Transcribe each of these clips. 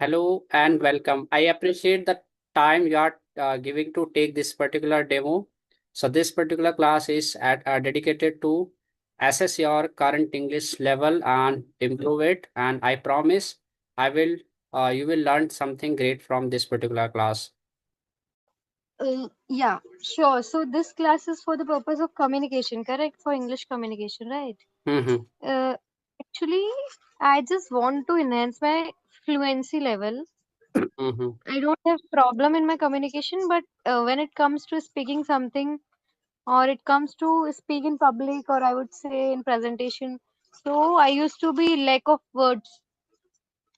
Hello and welcome. I appreciate the time you are giving to take this particular demo. So this particular class is dedicated to assess your current English level and improve it. And I promise I will you will learn something great from this particular class. Yeah, sure. So this class is for the purpose of communication, correct? For English communication, right? Mm-hmm. Uh, Actually, I just want to enhance my fluency level. Mm-hmm. I don't have problem in my communication, but when it comes to speaking something or it comes to speak in public or I would say in presentation, so I used to be lack of words.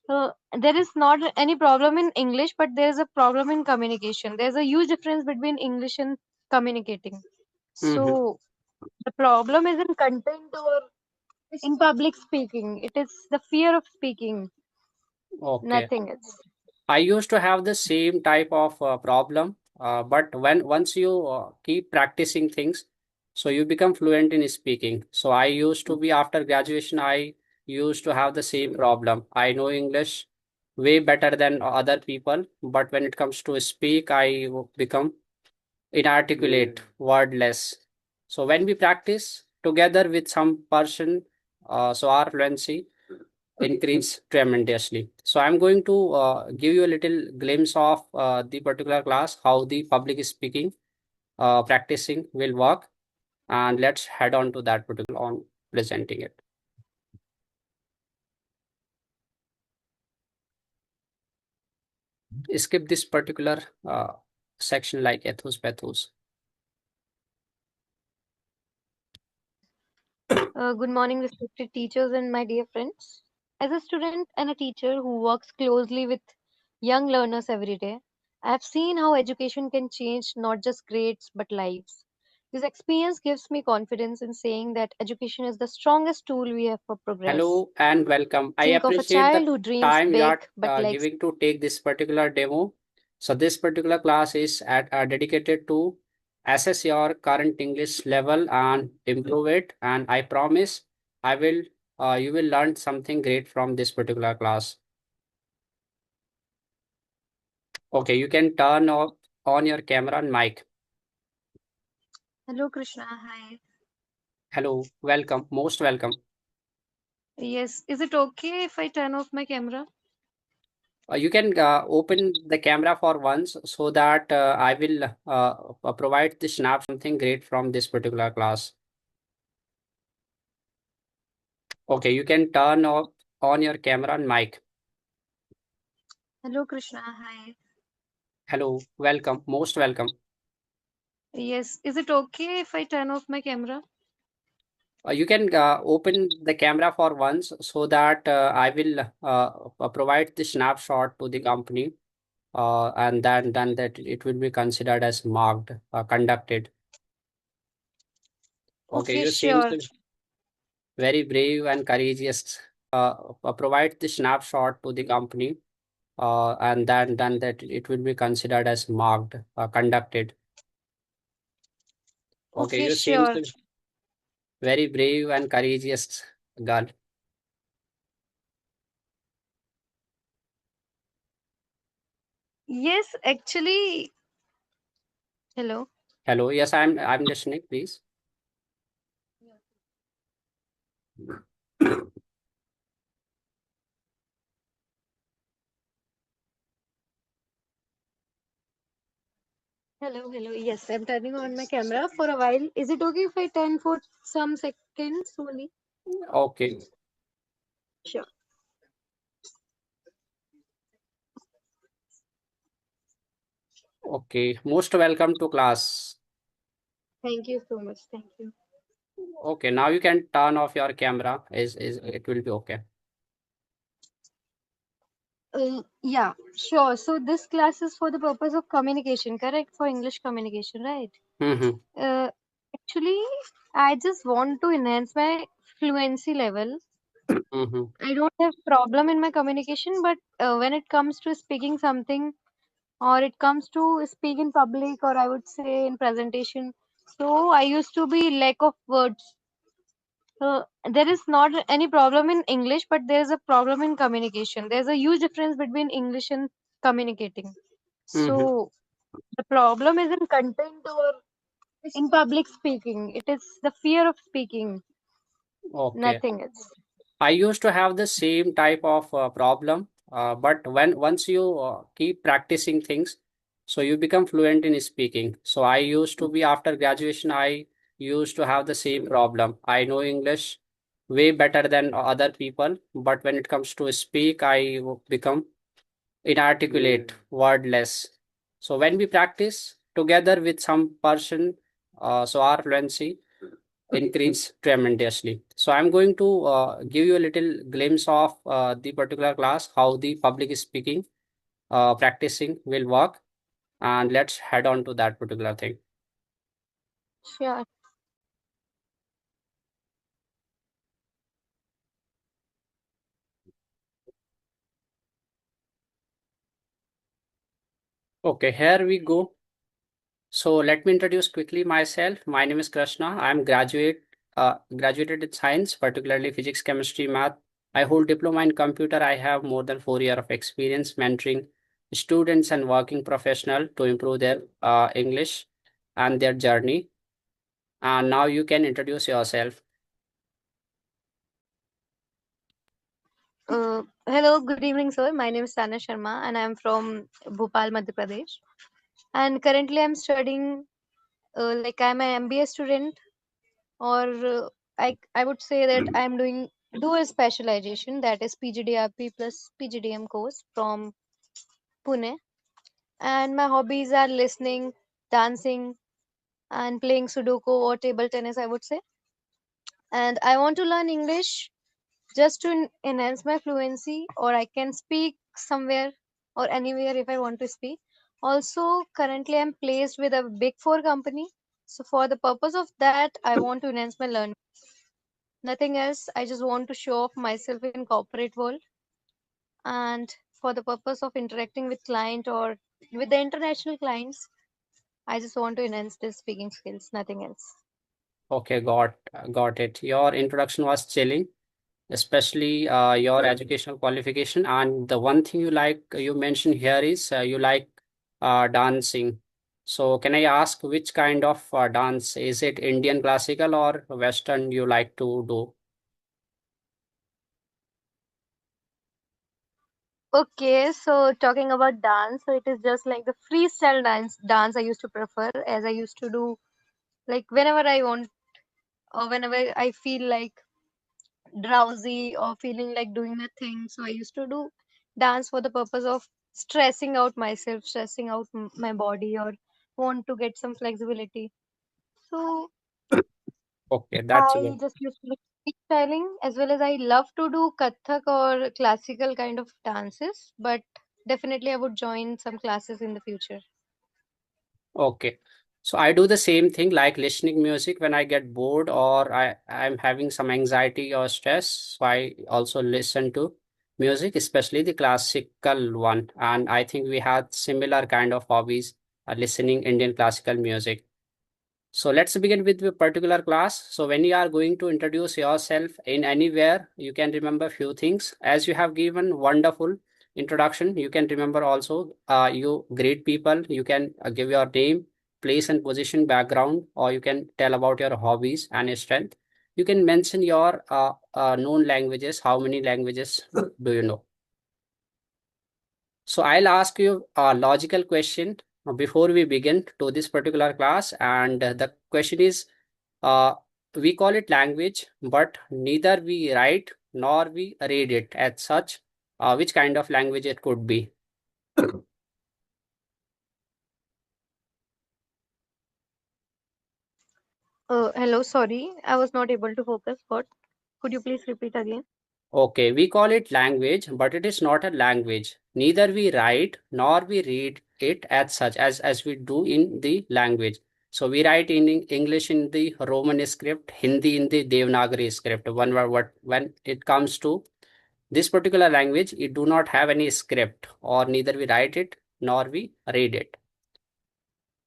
There is not any problem in English, but there is a problem in communication. There's a huge difference between English and communicating. Mm-hmm. So the problem is in content or in public speaking. It is the fear of speaking, Okay. nothing else. I used to have the same type of problem, but when once you keep practicing things, so you become fluent in speaking. So I used to be after graduation, I used to have the same problem. I know English way better than other people, but when it comes to speak, become inarticulate, wordless. So when we practice together with some person, so our fluency increase tremendously. So I'm going to give you a little glimpse of the particular class, how the public speaking practicing will work, and let's head on to that particular on presenting it. Skip this particular section like ethos pathos. Good morning, respected teachers and my dear friends. As a student and a teacher who works closely with young learners every day, I have seen how education can change not just grades but lives. This experience gives me confidence in saying that education is the strongest tool we have for progress. Hello and welcome. I Think of a appreciate the child who dreams time you are big but lacks. giving to take this particular demo. So this particular class is dedicated to assess your current English level and improve it. And I promise I will you will learn something great from this particular class. Okay, you can turn off on your camera and mic. Hello, Krishna. Hi. Hello, welcome, most welcome. Yes, is it okay if I turn off my camera? You can open the camera for once so that I will provide the snap something great from this particular class. Okay, you can turn off on your camera and mic. Hello, Krishna. Hi. Hello, welcome, most welcome. Yes, is it okay if I turn off my camera? You can open the camera for once so that I will provide the snapshot to the company and then that it will be considered as marked, conducted. Okay, Okay, you seem sure. to very brave and courageous. Provide the snapshot to the company and then that it will be considered as marked, conducted. Okay, Okay, you seem sure. to very brave and courageous girl. Yes, actually, hello. Hello, yes, I'm listening, please. Hello, hello. Yes, I'm turning on my camera for a while. Is it okay if I turn for some seconds only? Okay, Sure. okay. Most welcome to class. Thank you so much. Thank you. Okay, now you can turn off your camera. Is it will be okay. Yeah, sure. So this class is for the purpose of communication, correct? For English communication, right? Mm-hmm. Uh, Actually, I just want to enhance my fluency level. Mm-hmm. I don't have problem in my communication, but when it comes to speaking something or it comes to speak in public or I would say in presentation, so I used to be lack of words. There is not any problem in English, but there is a problem in communication. There's a huge difference between English and communicating. Mm-hmm. So the problem is in content or in public speaking. It is the fear of speaking, Okay. nothing else. I used to have the same type of problem, but when once you keep practicing things, so you become fluent in speaking. So I used to be after graduation, I used to have the same problem. I know English way better than other people, but when it comes to speak, become inarticulate, wordless. So when we practice together with some person, so our fluency increase tremendously. So I'm going to give you a little glimpse of the particular class, how the public speaking practicing will work, and let's head on to that particular thing. Sure. Okay, here we go. So let me introduce quickly myself. My name is Krishna. I'm graduated in science, particularly physics, chemistry, math. I hold diploma in computer. I have more than 4 years of experience mentoring students and working professional to improve their English and their journey. And now you can introduce yourself. Hello, good evening, sir. My name is Sana Sharma, and I'm from Bhopal, Madhya Pradesh. And currently, I'm studying, like I'm an MBA student, or I would say that I'm doing dual specialization, that is PGDRP plus PGDM course from Pune. And my hobbies are listening, dancing, and playing Sudoku or table tennis, I would say. And I want to learn English just to enhance my fluency, or I can speak somewhere or anywhere if I want to speak. Also, currently I'm placed with a big four company. So for the purpose of that, I want to enhance my learning. Nothing else. I just want to show off myself in corporate world, and for the purpose of interacting with client or with the international clients, I just want to enhance the speaking skills. Nothing else. Okay, got it. Your introduction was chilling, especially your educational qualification. And the one thing you mentioned here is you like dancing. So can I ask which kind of dance? Is it Indian classical or Western you like to do? Okay, so talking about dance, so it is just like the freestyle dance I used to prefer, as I used to do like whenever I want or whenever I feel like drowsy or feeling like doing nothing. So I used to do dance for the purpose of stressing out myself, stressing out my body, or want to get some flexibility. So Okay, that's I good. just used to do freestyling, as well as I love to do Kathak or classical kind of dances, but definitely I would join some classes in the future. Okay. So I do the same thing like listening music when I get bored or I'm having some anxiety or stress. So I also listen to music, especially the classical one. And I think we had similar kind of hobbies, listening Indian classical music. So let's begin with the particular class. So when you are going to introduce yourself in anywhere, you can remember few things. As you have given wonderful introduction, you can remember also you greet people. You can give your name, place and position, background, or you can tell about your hobbies and your strength. You can mention your known languages. How many languages do you know? So I'll ask you a logical question before we begin to this particular class, and the question is, uh, we call it language, but neither we write nor we read it as such. Which kind of language it could be? Hello, sorry, I was not able to focus. What? Could you please repeat again? Okay, we call it language, but it is not a language. Neither we write nor we read it as such as we do in the language. So we write in English in the Roman script, Hindi in the Devanagari script. When it comes to this particular language, it do not have any script, or neither we write it nor we read it.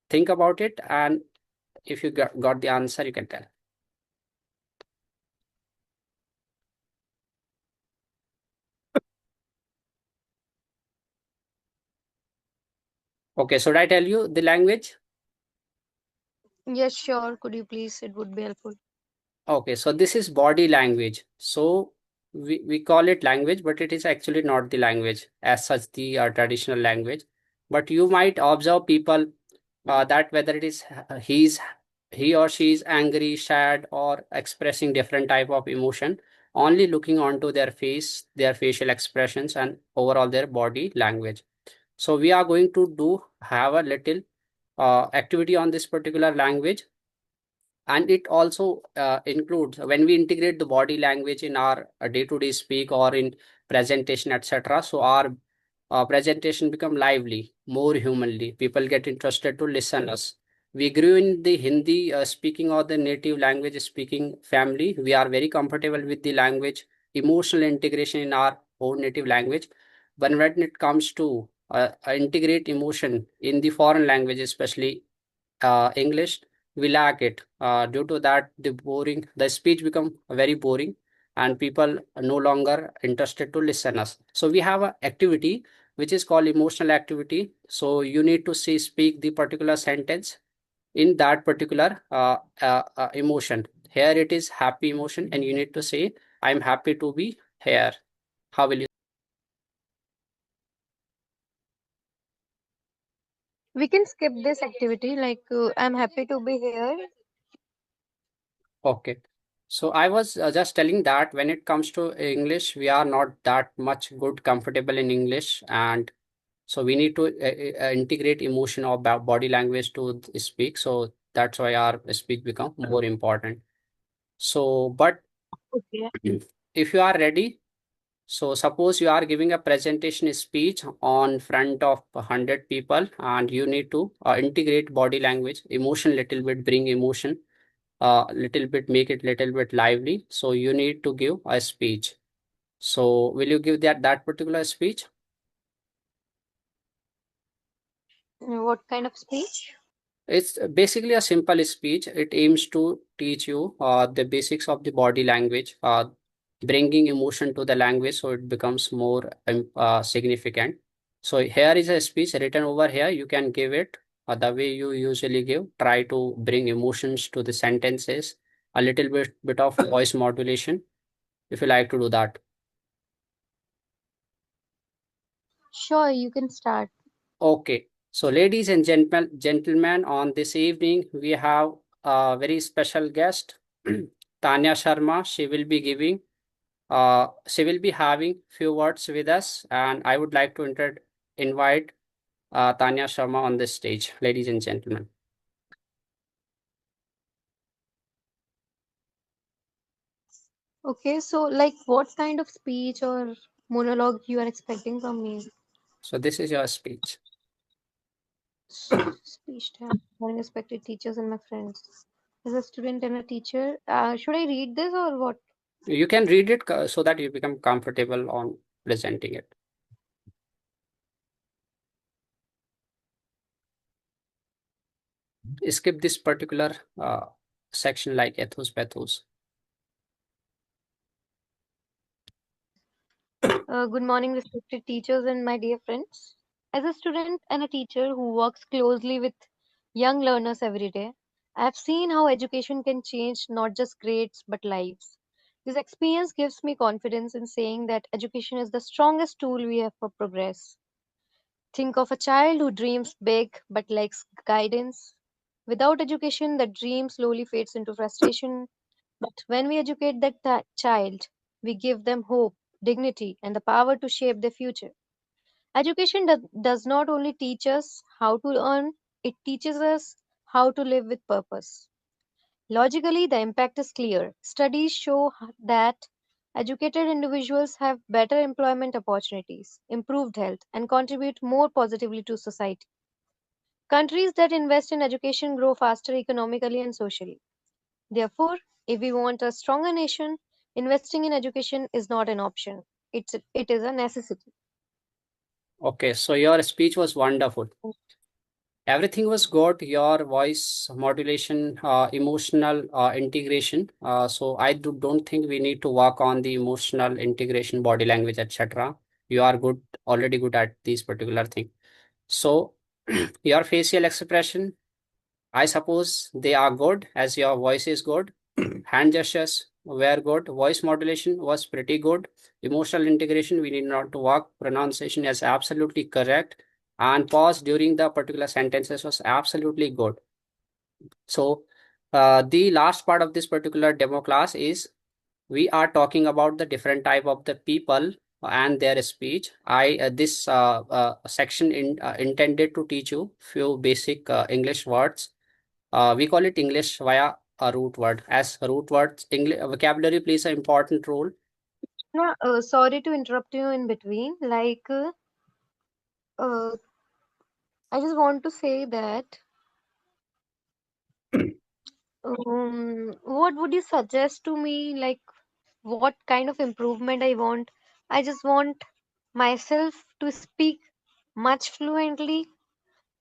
Think about it, and if you got the answer, you can tell. Okay, should I tell you the language? Yes, sure. Could you please? It would be helpful. Okay, so this is body language. So we call it language, but it is actually not the language as such, the traditional language. But you might observe people that whether it is he or she is angry, sad, or expressing different type of emotion, only looking onto their face, their facial expressions, and overall their body language. So we are going to do have a little activity on this particular language, and it also includes when we integrate the body language in our day-to-day speak or in presentation, etc. So our presentation become lively, more humanly. People get interested to listen us. We grew in the Hindi speaking or the native language speaking family. We are very comfortable with the language, emotional integration in our own native language. But when it comes to integrate emotion in the foreign language, especially English, we lack it. Due to that, the speech become very boring, and people are no longer interested to listen us. So we have an activity which is called emotional activity. So you need to speak the particular sentence in that particular emotion. Here it is happy emotion, and you need to say, "I'm happy to be here." How will you? We can skip this activity. Like, I'm happy to be here. Okay. So I was just telling that when it comes to English, we are not that much good comfortable in English, and so we need to integrate emotion or body language to speak. So that's why our speak become more important. So, but Okay. if you are ready, so suppose you are giving a presentation speech on front of 100 people, and you need to integrate body language, emotion little bit, bring emotion little bit, make it little bit lively. So you need to give a speech. So will you give that particular speech? What kind of speech? It's basically a simple speech. It aims to teach you the basics of the body language, bringing emotion to the language so it becomes more significant. So here is a speech written over here. You can give it the way you usually give. Try to bring emotions to the sentences, a little bit of voice modulation if you like to do that. Sure, you can start. Okay, so ladies and gentlemen, on this evening we have a very special guest, Tanya Sharma. She will be having few words with us, and I would like to invite Tanya Sharma on this stage, ladies and gentlemen. Okay, so like what kind of speech or monologue you are expecting from me? So this is your speech. Speech time. Having respected teachers and my friends. As a student and a teacher, should I read this or what? You can read it so that you become comfortable on presenting it. Skip this particular section like ethos pathos. Good morning, respected teachers and my dear friends. As a student and a teacher who works closely with young learners every day, I have seen how education can change not just grades but lives. This experience gives me confidence in saying that education is the strongest tool we have for progress. Think of a child who dreams big but lacks guidance. Without education, that dream slowly fades into frustration. But when we educate that child, we give them hope, dignity, and the power to shape their future. Education does not only teach us how to earn, it teaches us how to live with purpose. Logically, the impact is clear. Studies show that educated individuals have better employment opportunities, improved health, and contribute more positively to society. Countries that invest in education grow faster economically and socially. Therefore, if we want a stronger nation, investing in education is not an option. It is a necessity. Okay, so your speech was wonderful. Everything was good. Your voice modulation, emotional integration. So I don't think we need to work on the emotional integration, body language, etc. You are good, already good at these particular thing. So Your facial expression, I suppose they are good as your voice is good. Hand gestures were good. Voice modulation was pretty good. Emotional integration, we need not to work. Pronunciation is absolutely correct. And pause during the particular sentences was absolutely good. So, the last part of this particular demo class is we are talking about the different type of the people and their speech. I this section intended to teach you few basic English words. We call it English via a root word. As root words, English vocabulary plays an important role. No, sorry to interrupt you in between. Uh, I just want to say that what would you suggest to me? Like, what kind of improvement I want? I just want myself to speak much fluently.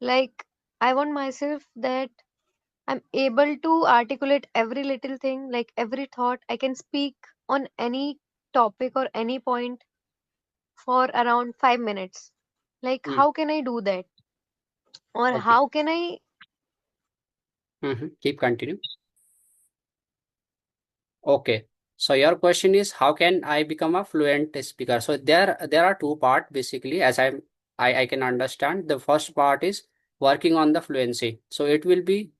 Like, I want myself that I'm able to articulate every little thing, like every thought. I can speak on any topic or any point for around 5 minutes. Like, Mm, how can I do that? Or okay. how can I? Keep continue. Okay. So your question is how can I become a fluent speaker? So there are two part basically as I can understand. The first part is working on the fluency. So it will be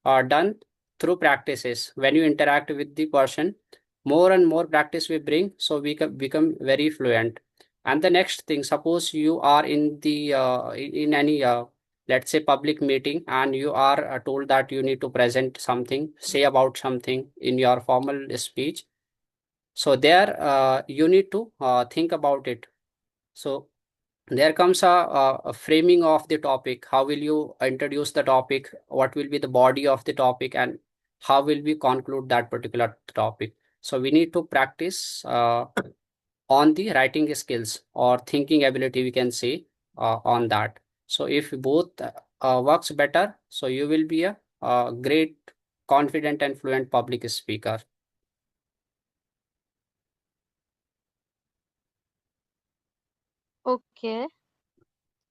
done through practices. When you interact with the person, more and more practice we bring, so we can become very fluent. And the next thing, suppose you are in the in any let's say public meeting, and you are told that you need to present something, say about something in your formal speech. So there you need to think about it. So there comes a framing of the topic. How will you introduce the topic? What will be the body of the topic? And how will we conclude that particular topic? So we need to practice on the writing skills or thinking ability, we can say on that. So if both works better, so you will be a great, confident and fluent public speaker. Okay,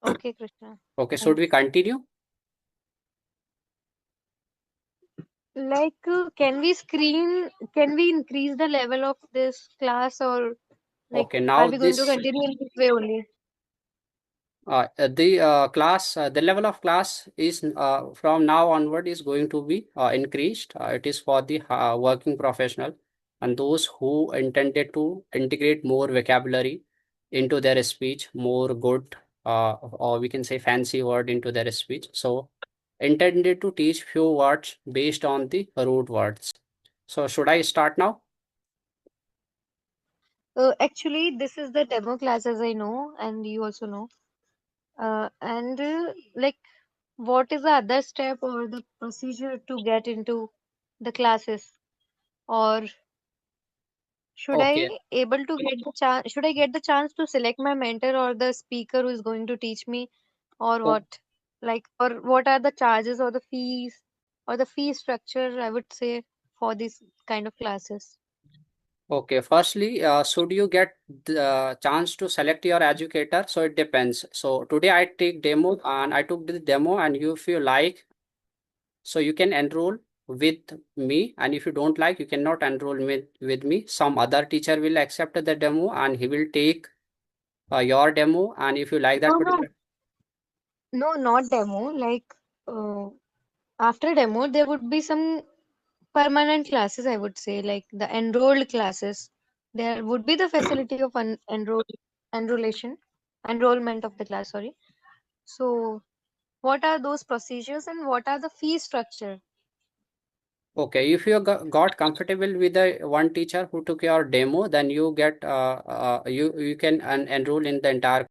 okay, Krishna. Okay, should we Thanks. continue? Can we increase the level of this class, or like, Okay, are now we going to this continue in this way only? the class, the level of class is from now onward is going to be increased. It is for the working professional and those who intended to integrate more vocabulary into their speech, more good or we can say fancy word into their speech. So intended to teach few words based on the root words. So should I start now? Actually, this is the demo class, as I know, and you also know. And like, what is the other step or the procedure to get into the classes? Or should Okay. I able to get the chance? Should I get the chance to select my mentor or the speaker who is going to teach me, or O- what? Like, or what are the charges or the fees or the fee structure, I would say, for this kind of classes? Okay, firstly, should you get the chance to select your educator? So it depends. So today I take demo and I took the demo and you, if you like, so you can enroll with me, and if you don't like, you cannot enroll with me. Some other teacher will accept the demo and he will take your demo, and if you like that No, no, particular. no, not demo. Like, uh, after demo, there would be some permanent classes, I would say, like the enrolled classes. There would be the facility of enrollation, enrollment of the class, sorry. So, what are those procedures and what are the fee structure? Okay, if you got comfortable with the one teacher who took your demo, then you get you can enroll in the entire